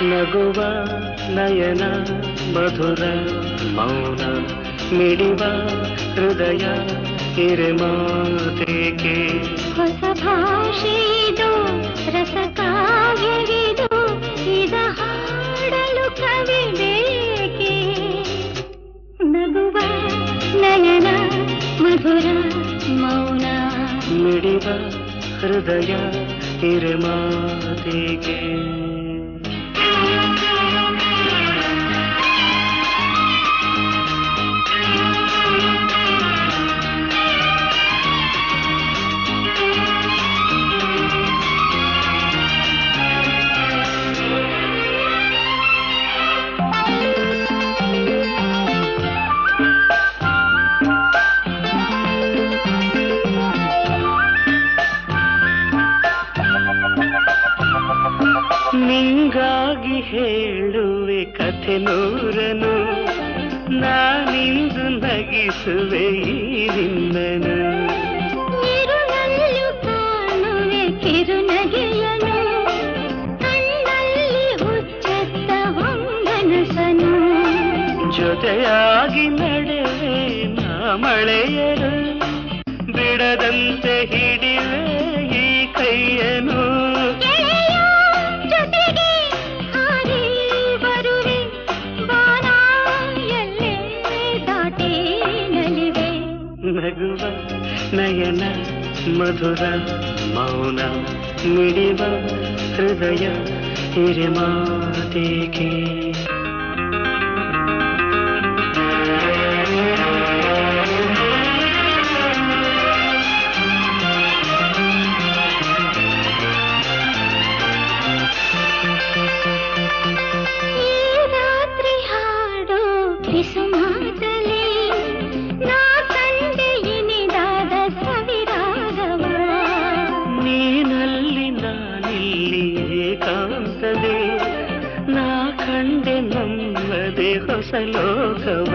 ನಗುವ ನಯನ ಮಧುರ ಮೌನ ಮಿಡಿವ ಹೃದಯ ಹಿರಿಮಾತೇಕೆ ಹೊಸ ಭಾಷೆಯಿದು ರಸ ಕಾವ್ಯವಿದು ಇದ ಹಾಡಲು ಕವಿ ಬೇಕೆ ನಗುವ ನಯನ ಮಧುರ ಮೌನ ಮಿಡಿವ ಹೃದಯ ಹಿರಿಮಾತೇಕೆ ನಿಂಗಾಗಿ ಹೇಳುವೆ ಕಥೆ ನೂರನು ನಾನಿಂದು ನಗಿಸುವೆ ಈ ನಿನ್ನನು ಇರುಳಲ್ಲೂ ಕಾಣುವೆ ಕಿರುನಗೆಯನು ಕಣ್ಣಲ್ಲಿ ಹುಚ್ಚೆತ್ತ ಹೊಂಗನಸನು ಜೊತೆಯಾಗಿ ನಡೆವೆ ನಾ ಮಳೆಯರು ಬಿಡದಂತೆ ಹಿಡಿವೆ ಈ ಕೈಯನು ನಗುವ ನಯನ ಮಧುರ ಮೌನ ಮಿಡಿವ ಹೃದಯ ಹಿರಿಮಾತೇಕೆ ಈ ರಾತ್ರಿ ಹಾಡೋ ಕಿಸುಮಾತಲಿ ಏಕಾಂತದೆ ನಾ ಕಂಡೆ ನಮ್ಮದೆ ಹೊಸ ಲೋಕವ